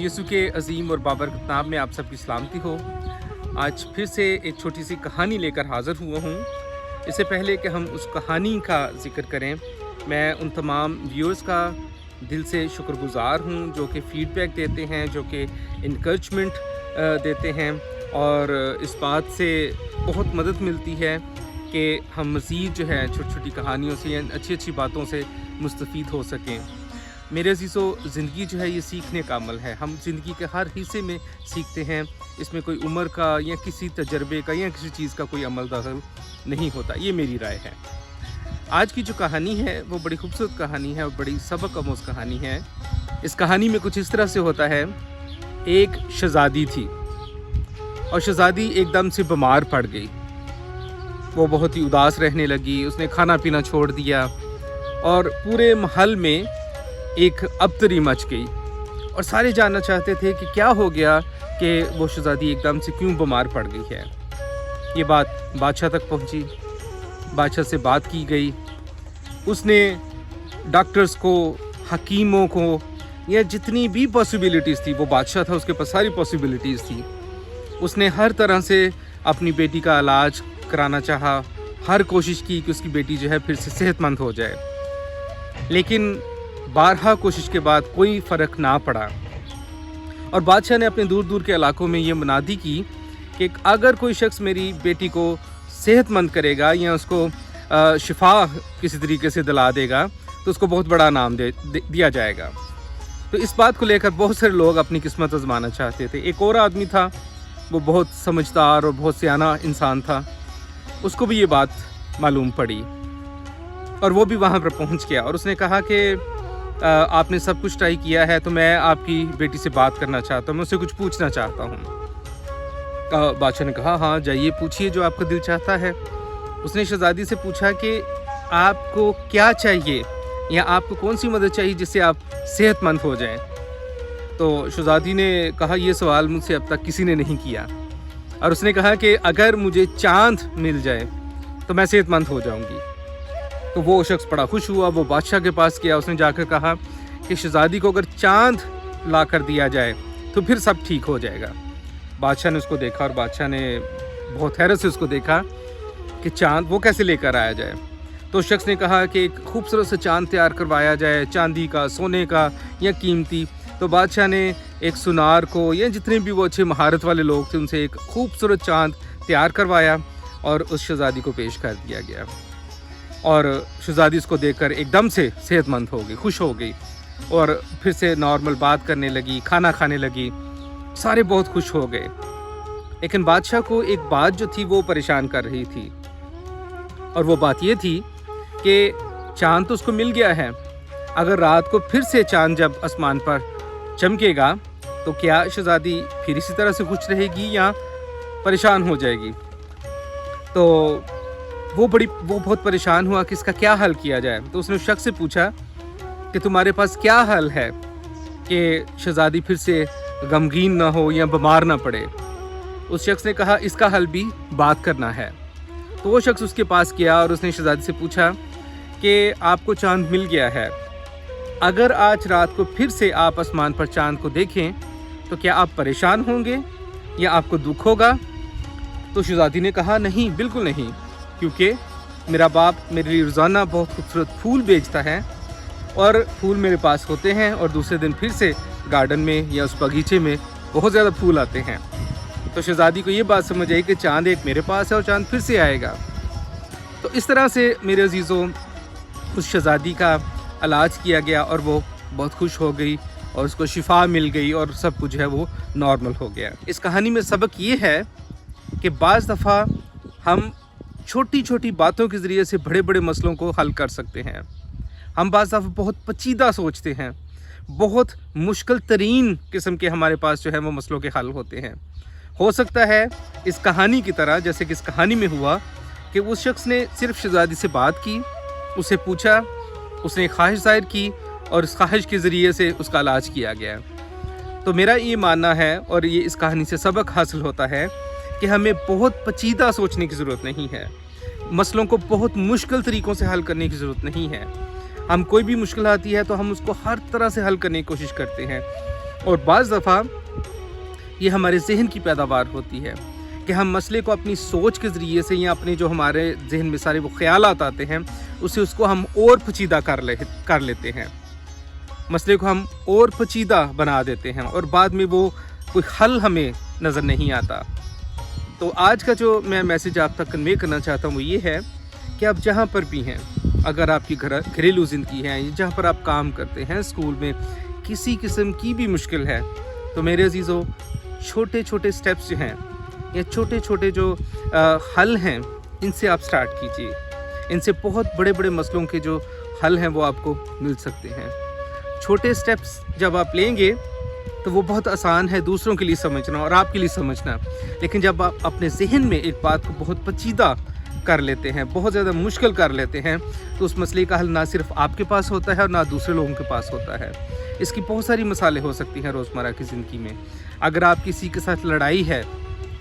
यीशु के अजीम और बाबरकत नाम में आप सबकी सलामती हो। आज फिर से एक छोटी सी कहानी लेकर हाज़िर हुआ हूँ। इससे पहले कि हम उस कहानी का जिक्र करें, मैं उन तमाम व्यूअर्स का दिल से शुक्रगुज़ार हूँ जो कि फ़ीडबैक देते हैं, जो कि इनकरेजमेंट देते हैं, और इस बात से बहुत मदद मिलती है कि हम मज़ीद जो है छोटी छोटी कहानियों से या अच्छी अच्छी बातों से मुस्तफ़ीद हो सकें। मेरे अज़ीज़ों, ज़िंदगी जो है ये सीखने का अमल है। हम ज़िंदगी के हर हिस्से में सीखते हैं। इसमें कोई उम्र का या किसी तजर्बे का या किसी चीज़ का कोई अमल दाखिल नहीं होता। ये मेरी राय है। आज की जो कहानी है वो बड़ी खूबसूरत कहानी है और बड़ी सबक आमोज़ कहानी है। इस कहानी में कुछ इस तरह से होता है, एक शहज़ादी थी और शहज़ादी एकदम से बीमार पड़ गई। वो बहुत ही उदास रहने लगी, उसने खाना पीना छोड़ दिया और पूरे महल में एक अबतरी मच गई और सारे जानना चाहते थे कि क्या हो गया कि वो शहज़ादी एकदम से क्यों बीमार पड़ गई है। ये बात बादशाह तक पहुंची, बादशाह से बात की गई। उसने डॉक्टर्स को, हकीमों को, या जितनी भी पॉसिबिलिटीज़ थी, वो बादशाह था, उसके पास सारी पॉसिबिलिटीज़ थी। उसने हर तरह से अपनी बेटी का इलाज कराना चाहा, हर कोशिश की कि उसकी बेटी जो है फिर से सेहतमंद हो जाए, लेकिन बारहा कोशिश के बाद कोई फ़र्क ना पड़ा। और बादशाह ने अपने दूर दूर के इलाकों में ये मुनादी की कि अगर कोई शख्स मेरी बेटी को सेहतमंद करेगा या उसको शिफा किसी तरीके से दिला देगा तो उसको बहुत बड़ा इनाम दिया जाएगा। तो इस बात को लेकर बहुत सारे लोग अपनी किस्मत आजमाना चाहते थे। एक और आदमी था, वो बहुत समझदार और बहुत सियाना इंसान था, उसको भी ये बात मालूम पड़ी और वो भी वहाँ पर पहुँच गया और उसने कहा कि आपने सब कुछ ट्राई किया है तो मैं आपकी बेटी से बात करना चाहता हूँ, मैं उससे कुछ पूछना चाहता हूँ। बादशाह ने कहा, हाँ जाइए, पूछिए जो आपका दिल चाहता है। उसने शहज़ादी से पूछा कि आपको क्या चाहिए या आपको कौन सी मदद चाहिए जिससे आप सेहतमंद हो जाएं। तो शहज़ादी ने कहा, ये सवाल मुझसे अब तक किसी ने नहीं किया। और उसने कहा कि अगर मुझे चांद मिल जाए तो मैं सेहतमंद हो जाऊंगी। तो वो शख्स बड़ा खुश हुआ, वो बादशाह के पास गया। उसने जाकर कहा कि शहज़ादी को अगर चांद ला कर दिया जाए तो फिर सब ठीक हो जाएगा। बादशाह ने उसको देखा और बादशाह ने बहुत हैरत से उसको देखा कि चांद वो कैसे लेकर आया जाए। तो उस शख्स ने कहा कि एक खूबसूरत सा चांद तैयार करवाया जाए, चांदी का, सोने का या कीमती। तो बादशाह ने एक सुनार को या जितने भी वो अच्छे महारत वाले लोग थे उनसे एक खूबसूरत चांद तैयार करवाया और उस शहज़ादी को पेश कर दिया गया। और शहज़ादी इसको देखकर एकदम से सेहतमंद हो गई, खुश हो गई और फिर से नॉर्मल बात करने लगी, खाना खाने लगी। सारे बहुत खुश हो गए। लेकिन बादशाह को एक बात जो थी वो परेशान कर रही थी, और वो बात ये थी कि चांद तो उसको मिल गया है, अगर रात को फिर से चांद जब आसमान पर चमकेगा तो क्या शहज़ादी फिर इसी तरह से खुश रहेगी या परेशान हो जाएगी। तो वो बहुत परेशान हुआ कि इसका क्या हल किया जाए। तो उसने उस शख्स से पूछा कि तुम्हारे पास क्या हल है कि शहज़ादी फिर से गमगीन ना हो या बीमार ना पड़े। उस शख्स ने कहा, इसका हल भी बात करना है। तो वो शख्स उसके पास गया और उसने शहज़ादी से पूछा कि आपको चांद मिल गया है, अगर आज रात को फिर से आप आसमान पर चांद को देखें तो क्या आप परेशान होंगे या आपको दुख होगा। तो शहज़ादी ने कहा, नहीं, बिल्कुल नहीं, क्योंकि मेरा बाप मेरे लिए रोज़ाना बहुत खूबसूरत फूल बेचता है और फूल मेरे पास होते हैं और दूसरे दिन फिर से गार्डन में या उस बगीचे में बहुत ज़्यादा फूल आते हैं। तो शहज़ादी को ये बात समझ आई कि चांद एक मेरे पास है और चांद फिर से आएगा। तो इस तरह से मेरे अजीज़ों, उस शहज़ादी का इलाज किया गया और वो बहुत खुश हो गई और उसको शिफा मिल गई और सब कुछ है वो नॉर्मल हो गया। इस कहानी में सबक ये है कि बाज़ दफ़ा हम छोटी छोटी बातों के ज़रिए से बड़े बड़े मसलों को हल कर सकते हैं। हम बाज़ दफ़ा बहुत पेचीदा सोचते हैं, बहुत मुश्किल तरीन किस्म के हमारे पास जो है वो मसलों के हल होते हैं। हो सकता है इस कहानी की तरह, जैसे कि इस कहानी में हुआ कि उस शख्स ने सिर्फ शहज़ादी से बात की, उसे पूछा, उसने ख्वाहिश ज़ाहिर की और इस ख्वाहिश के ज़रिए से उसका इलाज किया गया। तो मेरा ये मानना है और ये इस कहानी से सबक हासिल होता है कि हमें बहुत पेचीदा सोचने की ज़रूरत नहीं है, मसलों को बहुत मुश्किल तरीक़ों से हल करने की ज़रूरत नहीं है। हम कोई भी मुश्किल आती है तो हम उसको हर तरह से हल करने की कोशिश करते हैं, और बाज़ दफ़ा ये हमारे जहन की पैदावार होती है कि हम मसले को अपनी सोच के ज़रिए से या अपने जो हमारे जहन में सारे वो ख़यालात आते हैं उसको हम और पेचीदा कर लेते हैं, मसले को हम और पेचीदा बना देते हैं और बाद में वो कोई हल हमें नज़र नहीं आता। तो आज का जो मैं मैसेज आप तक कन्वे करना चाहता हूँ वो ये है कि आप जहाँ पर भी हैं, अगर आपकी घरेलू ज़िंदगी है, जहाँ पर आप काम करते हैं, स्कूल में किसी किस्म की भी मुश्किल है, तो मेरे अजीज़ों छोटे छोटे स्टेप्स जो हैं या छोटे छोटे जो हल हैं इनसे आप स्टार्ट कीजिए। इनसे बहुत बड़े बड़े मसलों के जो हल हैं वो आपको मिल सकते हैं। छोटे स्टेप्स जब आप लेंगे तो वो बहुत आसान है दूसरों के लिए समझना और आपके लिए समझना, लेकिन जब आप अपने जहन में एक बात को बहुत पेचीदा कर लेते हैं, बहुत ज़्यादा मुश्किल कर लेते हैं, तो उस मसले का हल ना सिर्फ आपके पास होता है और ना दूसरे लोगों के पास होता है। इसकी बहुत सारी मिसालें हो सकती हैं रोज़मर्रा की ज़िंदगी में। अगर आप किसी के साथ लड़ाई है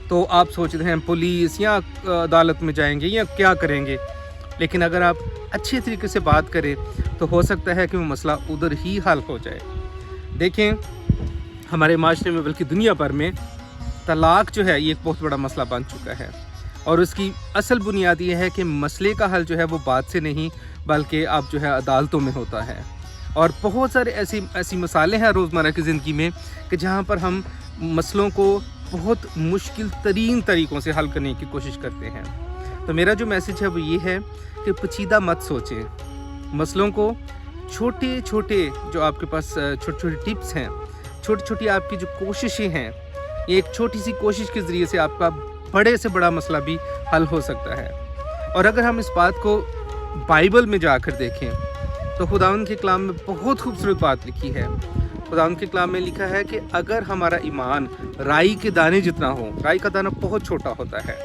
तो आप सोचते हैं पुलिस या अदालत में जाएंगे या क्या करेंगे, लेकिन अगर आप अच्छे तरीके से बात करें तो हो सकता है कि वो मसला उधर ही हल हो जाए। देखें, हमारे माशरे में बल्कि दुनिया भर में तलाक जो है ये एक बहुत बड़ा मसला बन चुका है और उसकी असल बुनियाद ये है कि मसले का हल जो है वो बात से नहीं बल्कि आप जो है अदालतों में होता है। और बहुत सारे ऐसी मसाले हैं रोज़मर्रा की ज़िंदगी में कि जहाँ पर हम मसलों को बहुत मुश्किल तरीन तरीक़ों से हल करने की कोशिश करते हैं। तो मेरा जो मैसेज है वो ये है कि पेचीदा मत सोचें, मसलों को छोटे छोटे जो आपके पास छोटे छोटे टिप्स हैं, छोटी छोटी आपकी जो कोशिशें हैं, एक छोटी सी कोशिश के ज़रिए से आपका बड़े से बड़ा मसला भी हल हो सकता है। और अगर हम इस बात को बाइबल में जाकर देखें तो खुदावंद के कलाम में बहुत खूबसूरत बात लिखी है। खुदावंद के कलाम में लिखा है कि अगर हमारा ईमान राई के दाने जितना हो, राई का दाना बहुत छोटा होता है,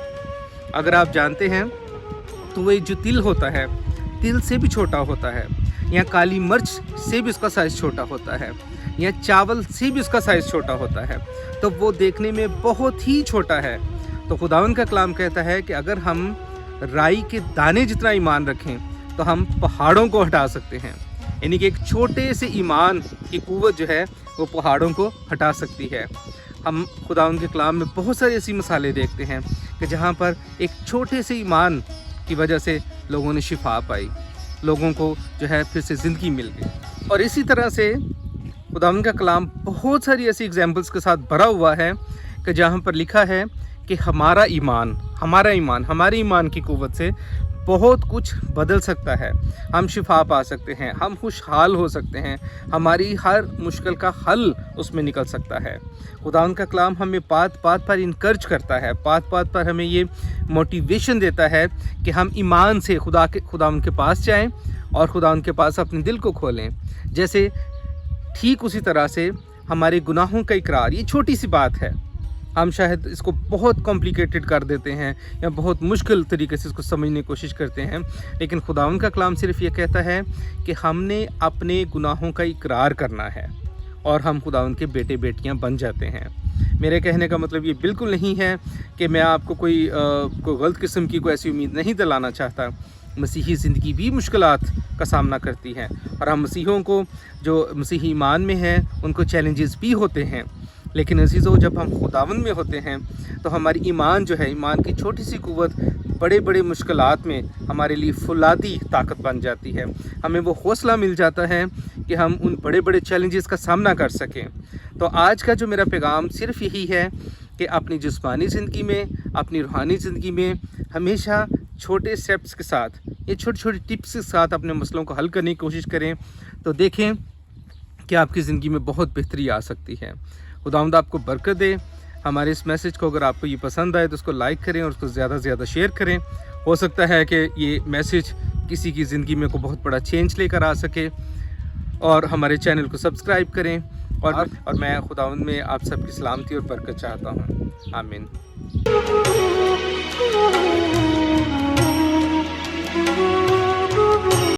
अगर आप जानते हैं तो वह जो तिल होता है तिल से भी छोटा होता है, या काली मिर्च से भी उसका साइज़ छोटा होता है, या चावल से भी उसका साइज़ छोटा होता है, तो वो देखने में बहुत ही छोटा है। तो खुदावंद का कलाम कहता है कि अगर हम राई के दाने जितना ईमान रखें तो हम पहाड़ों को हटा सकते हैं। यानी कि एक छोटे से ईमान की कुव्वत जो है वो पहाड़ों को हटा सकती है। हम खुदावंद के कलाम में बहुत सारी ऐसी मिसालें देखते हैं कि जहाँ पर एक छोटे से ईमान की वजह से लोगों ने शिफा पाई, लोगों को जो है फिर से ज़िंदगी मिल गई। और इसी तरह से खुदावंद का कलाम बहुत सारी ऐसी एग्जाम्पल्स के साथ भरा हुआ है कि जहाँ पर लिखा है कि हमारे हमारे ईमान की कुव्वत से बहुत कुछ बदल सकता है। हम शिफा पा सकते हैं, हम खुशहाल हो सकते हैं, हमारी हर मुश्किल का हल उसमें निकल सकता है। खुदावंद का कलाम हमें बात बात पर इनकरेज करता है, बात बात पर हमें ये मोटिवेशन देता है कि हम ईमान से खुदावंद के पास जाएं और खुदावंद के पास अपने दिल को खोलें। जैसे ठीक उसी तरह से हमारे गुनाहों का इकरार, ये छोटी सी बात है, हम शायद इसको बहुत कॉम्प्लिकेटेड कर देते हैं या बहुत मुश्किल तरीके से इसको समझने की कोशिश करते हैं, लेकिन खुदावंद का कलाम सिर्फ ये कहता है कि हमने अपने गुनाहों का इकरार करना है और हम खुदावंद के बेटे बेटियां बन जाते हैं। मेरे कहने का मतलब ये बिल्कुल नहीं है कि मैं आपको कोई गलत किस्म की कोई ऐसी उम्मीद नहीं दिलाना चाहता। मसीही ज़िंदगी भी मुश्किलात का सामना करती है और हम मसीहों को जो मसीही ईमान में हैं उनको चैलेंजेस भी होते हैं, लेकिन अज़ीज़ों जब हम खुदावंद में होते हैं तो हमारी ईमान जो है, ईमान की छोटी सी कुव्वत बड़े बड़े मुश्किलात में हमारे लिए फुलादी ताकत बन जाती है। हमें वो हौसला मिल जाता है कि हम उन बड़े बड़े चैलेंजेस का सामना कर सकें। तो आज का जो मेरा पैगाम सिर्फ यही है कि अपनी जिस्मानी ज़िंदगी में, अपनी रूहानी ज़िंदगी में हमेशा छोटे स्टेप्स के साथ, ये छोटी छोटी टिप्स के साथ अपने मसलों को हल करने की कोशिश करें, तो देखें कि आपकी ज़िंदगी में बहुत बेहतरी आ सकती है। खुदावंद आपको बरकत दे। हमारे इस मैसेज को अगर आपको ये पसंद आए तो उसको लाइक करें और उसको ज़्यादा से ज़्यादा शेयर करें। हो सकता है कि ये मैसेज किसी की ज़िंदगी में को बहुत बड़ा चेंज लेकर आ सके। और हमारे चैनल को सब्सक्राइब करें और मैं खुदावंद में आप सबकी सलामती और बरकत चाहता हूँ। आमीन।